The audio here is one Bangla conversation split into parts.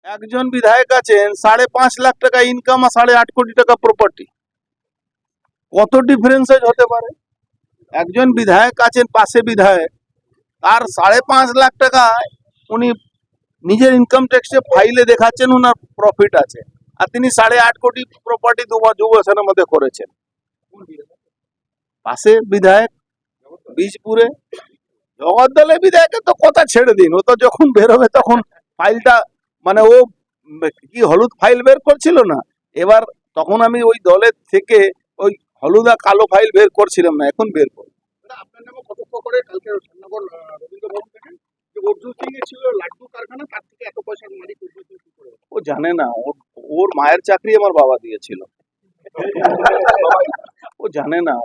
একজন বিধায়ক আছেন 5.5 লাখ টাকা ইনকাম আর 8.5 কোটি টাকা প্রপার্টি, কত ডিফারেন্সেজ হতে পারে? একজন বিধায়ক আছেন পাশে বিধায়ক, তার 5.5 লাখ টাকা উনি নিজের ইনকাম ট্যাক্সে ফাইলে দেখাচ্ছেন ওনার প্রফিট আছে, আর তিনি 8.5 কোটি প্রপার্টি 2 বছরের মধ্যে করেছেন। পাশে বিধায়ক বীজপুরে, জগদ্দলের বিধায়কের তো কথা ছেড়ে দিন, ও তো যখন বেরোবে তখন ফাইলটা মানে ও কি হলুদ ফাইল বের করছিল না, এবার তখন আমি ওই দলের থেকে ওই হলুদ আর কালো ফাইল বের করছিলাম না, এখন বের করব। আপনার নামে কটাক্ষ করে কালকে শ্যামনগর রবীন্দ্র ভবন থেকে যে অর্জুন সিং এর ছিল লাড্ডু কারখানা, তার থেকে এত পয়সার মালিক অর্জুন সিং কি করে? ও জানে না, ওর মায়ের চাকরি আমার বাবা দিয়েছিল। ও জানে না,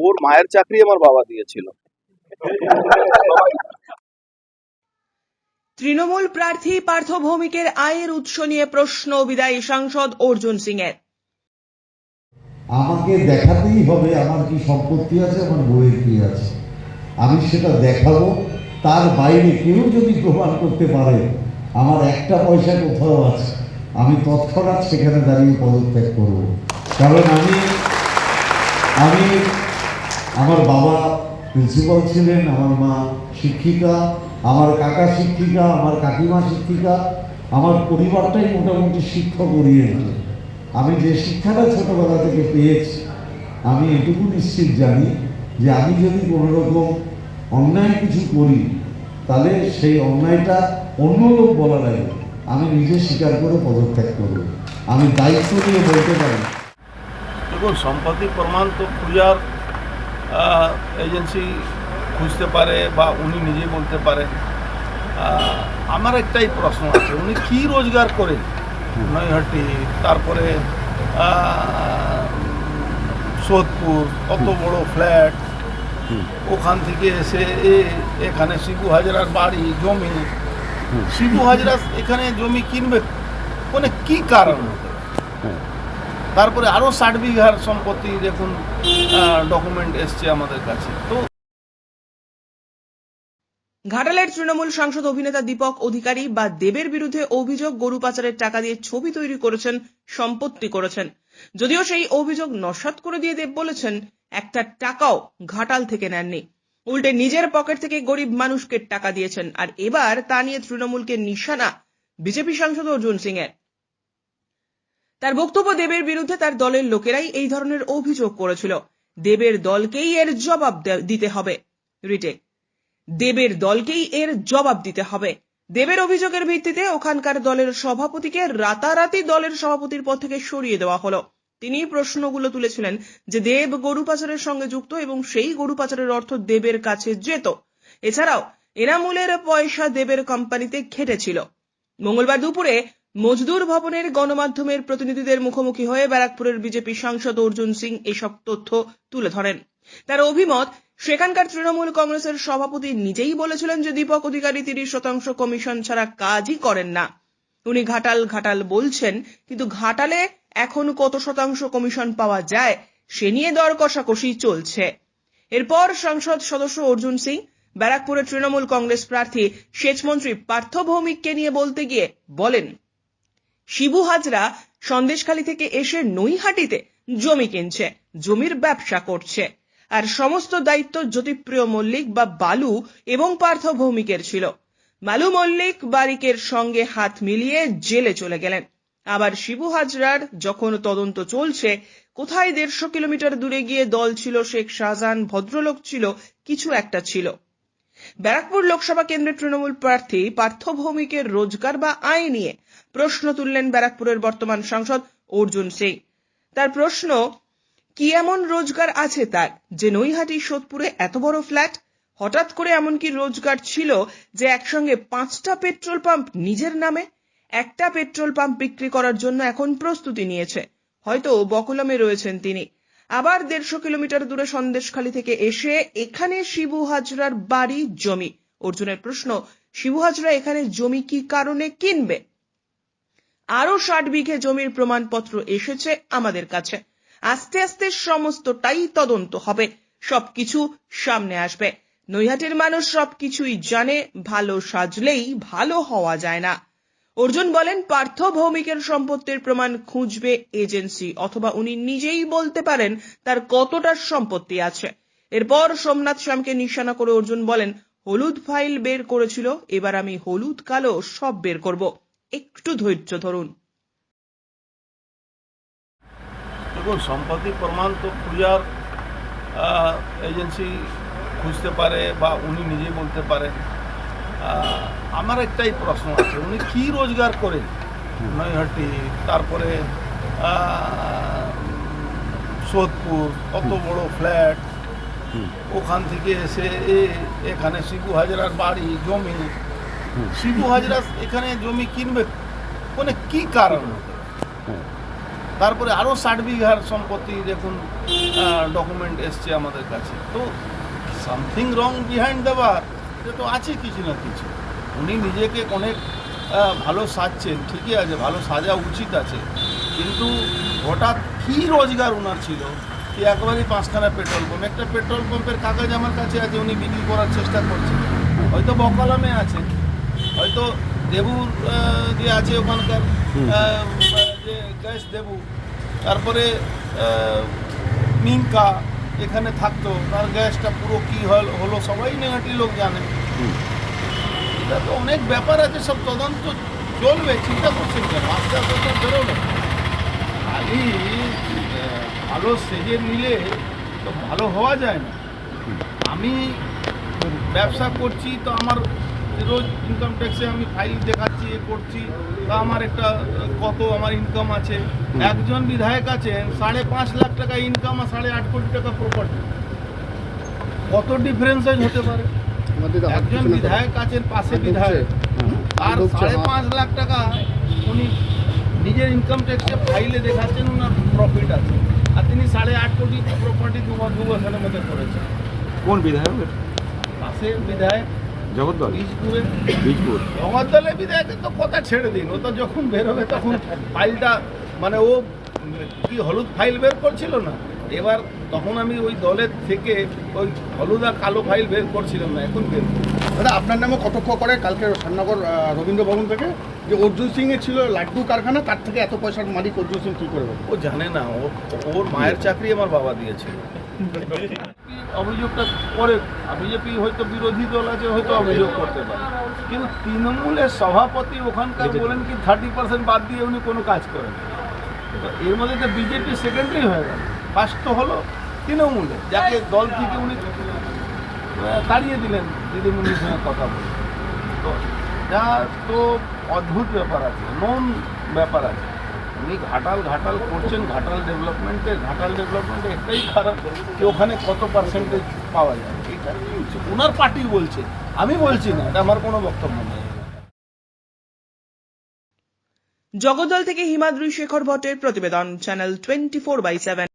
ওর মায়ের চাকরি আমার বাবা দিয়েছিল। তৃণমূল প্রার্থী পার্থ ভৌমিকের আয়ের উৎস নিয়ে প্রশ্ন বিদায়ী সাংসদ অর্জুন সিং এর। আমাকে দেখাতেই হবে আমার কি সম্পত্তি আছে, আমার বইয়ের কি আছে, আমি সেটা দেখাবো। তার বাইরে কেউ যদি প্রমাণ করতে পারে আমার একটা পয়সা কোথাও আছে, আমি তৎক্ষণাৎ সেখানে দাঁড়িয়ে পদত্যাগ করব। কারণ আমি আমার বাবা প্রিন্সিপাল ছিলেন, আমার মা শিক্ষিকা, আমার কাকা শিক্ষিকা, আমার কাকিমা শিক্ষিকা, আমার পরিবারটাই মোটামুটি শিক্ষক ওরিয়েন্টেড। আমি যে শিক্ষাটা ছোটবেলা থেকে পেয়েছি, আমি এটুকু নিশ্চিত জানি যে আমি যদি কোনো রকম অন্যায় কিছু করি তাহলে সেই অন্যায়টা অন্য লোক বলার আগে আমি নিজে স্বীকার করে পদত্যাগ করব। আমি দায়িত্ব নিয়ে বলতে পারি। দেখুন, সম্পত্তি প্রমাণ তো খুঁজার এজেন্সি খুঁজতে পারে বা উনি নিজেই বলতে পারেন। আমার একটাই প্রশ্ন আছে, উনি কি রোজগার করেন নৈহাটি, তারপরে সোদপুর, অত বড় ফ্ল্যাট, ওখান থেকে এসে এখানে শিবু হাজরার বাড়ি জমি, শিবু হাজরা এখানে জমি কিনবে মানে কি কারণ? তারপরে আরো 60 বিঘার সম্পত্তি দেখুন ডকুমেন্ট এসছে আমাদের কাছে। তো ঘাটালের তৃণমূল সাংসদ অভিনেতা দীপক অধিকারী বা দেবের বিরুদ্ধে অভিযোগ গরু পাচারের টাকা দিয়ে ছবি তৈরি করেছেন, সম্পত্তি করেছেন। যদিও সেই অভিযোগ নস্যাৎ করে দিয়ে দেব বলেছেন একটা টাকাও ঘাটাল থেকে নেননি, উল্টে নিজের পকেট থেকে গরিব মানুষকে টাকা দিয়েছেন। আর এবার তা নিয়ে তৃণমূলকে নিশানা বিজেপি সাংসদ অর্জুন সিং এর। তার বক্তব্য, দেবের বিরুদ্ধে তার দলের লোকেরাই এই ধরনের অভিযোগ করেছিল, দেবের দলকেই এর জবাব দিতে হবে। রিটেক, দেবের দলকেই এর জবাব দিতে হবে। দেবের অভিযোগের ভিত্তিতে ওখানকার দলের সভাপতিকে রাতারাতি দলের সভাপতির পদ থেকে সরিয়ে দেওয়া হলো। তিনি প্রশ্নগুলো তুলেছিলেন যে দেব গরু পাচারের সঙ্গে যুক্ত এবং সেই গরু পাচারের অর্থ দেবের কাছে যেত। এছাড়াও এনামুলের পয়সা দেবের কোম্পানিতে ঘেটেছিল। মঙ্গলবার দুপুরে মজদুর ভবনের গণমাধ্যমের প্রতিনিধিদের মুখোমুখি হয়ে ব্যারাকপুরের বিজেপি সাংসদ অর্জুন সিং এসব তথ্য তুলে ধরেন। তার অভিমত, সেখানকার তৃণমূল কংগ্রেসের সভাপতি নিজেই বলেছিলেন যে দীপক অধিকারী 30% কমিশন ছাড়া কাজই করেন না। উনি ঘাটাল ঘাটাল বলছেন, কিন্তু ঘাটালে এখন কত শতাংশ কমিশন পাওয়া যায় সে নিয়ে দর কষাকষি চলছে। এরপর সংসদ সদস্য অর্জুন সিং ব্যারাকপুরের তৃণমূল কংগ্রেস প্রার্থী সেচমন্ত্রী পার্থ ভৌমিককে নিয়ে বলতে গিয়ে বলেন, শিবু হাজরা সন্দেশখালী থেকে এসে নৈহাটিতে জমি কিনছে, জমির ব্যবসা করছে, আর সমস্ত দায়িত্ব জ্যোতিপ্রিয় মল্লিক বা বালু এবং পার্থ ভৌমিকের ছিল। বালু মল্লিক বারিকের সঙ্গে হাত মিলিয়ে জেলে চলে গেলেন। আবার শিবু হাজরার যখন তদন্ত চলছে, কোথায় 150 কিলোমিটার দূরে গিয়ে দল ছিল, শেখ শাহজাহান ভদ্রলোক ছিল, কিছু একটা ছিল। ব্যারাকপুর লোকসভা কেন্দ্রের তৃণমূল প্রার্থী পার্থ ভৌমিকের রোজগার বা আয় নিয়ে প্রশ্ন তুললেন ব্যারাকপুরের বর্তমান সাংসদ অর্জুন সিং। তার প্রশ্ন, কি এমন রোজগার আছে তার যে নৈহাটি সোদপুরে এত বড় ফ্ল্যাট? হঠাৎ করে এমন কি রোজগার ছিল যে একসঙ্গে 5টা পেট্রোল পাম্প নিজের নামে? একটা পেট্রোল পাম্প বিক্রি করার জন্য এখন প্রস্তুতি নিয়েছে, হয়তো বকলমে রয়েছেন তিনি। আবার 150 কিলোমিটার দূরে সন্দেশখালী থেকে এসে এখানে শিবু হাজরার বাড়ি, জমি। অর্জুনের প্রশ্ন, শিবু হাজরা এখানে জমি কি কারণে কিনবে? আরো 60 বিঘে জমির প্রমাণপত্র এসেছে আমাদের কাছে। আস্তে আস্তে সমস্তটাই তদন্ত হবে, সবকিছু সামনে আসবে। নৈহাটির মানুষ সবকিছুই জানে, ভালো সাজলেই ভালো হওয়া যায় না। অর্জুন বলেন, পার্থ ভৌমিকের সম্পত্তির প্রমাণ খুঁজবে এজেন্সি, অথবা উনি নিজেই বলতে পারেন তার কতটা সম্পত্তি আছে। এরপর সোমনাথ শ্যামকে নিশানা করে অর্জুন বলেন, হলুদ ফাইল বের করেছিল, এবার আমি হলুদ কালো সব বের করব, একটু ধৈর্য ধরুন। দেখুন, সম্পত্তি প্রমাণ তো খুঁজার এজেন্সি খুঁজতে পারে বা উনি নিজে বলতে পারেন। আমার একটাই প্রশ্ন আছে, উনি কি রোজগার করেন নৈহাটি, তারপরে সোদপুর, কত বড় ফ্ল্যাট, ওখান থেকে এসে এখানে শিবু হাজরার বাড়ি, জমি। শিবু হাজরা এখানে জমি কিনবে কোনে কি কারণ? তারপরে আরও 60 বিঘার সম্পত্তি দেখুন ডকুমেন্ট এসছে আমাদের কাছে। তো সামথিং রং বিহাইন্ড দ্য বার, এটা তো আছে কিছু না কিছু। উনি নিজেকে অনেক ভালো সাজছেন, ঠিকই আছে, ভালো সাজা উচিত আছে, কিন্তু হঠাৎ কী রোজগার ওনার ছিল কি একবারই 5খানা পেট্রোল পাম্প, একটা পেট্রোল পাম্পের কাগজ আমার কাছে আছে, উনি বিক্রি করার চেষ্টা করছেন। হয়তো বকালামে আছেন, হয়তো দেবুর যে আছে ওখানকার যে গ্যাস দেবু, তারপরে মিঙ্কা এখানে থাকতো, তার গ্যাসটা পুরো কী হলো সবাই নেহাটি লোক জানে। এটা তো অনেক ব্যাপার আছে, সব তদন্ত চলবে, চিন্তা করছেন কেন? আস্তে আস্তে তো বেরোবে। খালি ভালো সেজে নিলে তো ভালো হওয়া যায় না। আমি ব্যবসা করছি তো আমার রোজ ইনকাম ট্যাক্সে আমি ফাইল দেখাচ্ছি, এ করছি, তা আমার একটা কত আমার ইনকাম আছে। একজন বিধায়ক আছেন 5.5 লাখ টাকা ইনকাম আর 8.5 কোটি টাকা প্রপার্টি, কত ডিফারেন্সেজ হতে পারে? একজন বিধায়ক আছেন, পাশে বিধায়ক, আর 5.5 লাখ টাকা উনি নিজের ইনকাম ট্যাক্সে ফাইলে দেখাচ্ছেন ওনার প্রফিট আছে, আর তিনি 8.5 কোটি প্রপার্টি 2 বছরের মধ্যে করেছেন। কোন বিধায়ক? পাশে বিধায়ক জগদ্দল, বীজপুর। জগদ্দলের বিধায়কের তো কথা ছেড়ে দিন, ও তো যখন বেরোবে তখন ফাইলটা মানে ও কি হলুদ ফাইল বের করছিল না, এবার তখন আমি ওই দলের থেকে ওই হলুদ আর কালো ফাইল বের করছিলাম না, এখন বের করছি। দাদা, আপনার নামে কটক্ষ করে কালকে শ্যামনগর রবীন্দ্র ভবন থেকে যে অর্জুন সিং এর ছিল লাড্ডু কারখানা, তার থেকে এত পয়সার মালিক অর্জুন সিং কি করে? ও জানে না, ওর মায়ের চাকরি আমার বাবা দিয়েছিল। অভিযোগটা করে বিজেপি হয়তো বিরোধী দল আছে, হয়তো অভিযোগ করতে পারে, কিন্তু তৃণমূলের সভাপতি ওখানকার বলেন কি 30% বাদ দিয়ে উনি কোনো কাজ করেন। তো এর মধ্যে তো বিজেপি সেকেন্ডারি হয়ে গেল, ফার্স্ট তো হলো তৃণমূলে, যাকে দল থেকে উনি তাড়িয়ে দিলেন দিদিমণির সঙ্গে কথা বলে। তো যা তো অদ্ভুত ব্যাপার আছে, নন ব্যাপার আছে। উনি ঘাটাল করছেন, ঘাটাল ডেভেলপমেন্টে একটাই খারাপ যে ওখানে কত পার্সেন্টেজ পাওয়া যায়, এটা ওনার পার্টি বলছে, আমি বলছি না, এটা আমার কোনো বক্তব্য নেই। জগদ্দল থেকে হিমাদ্রি শেখর ভট্টের প্রতিবেদন, চ্যানেল 24/7।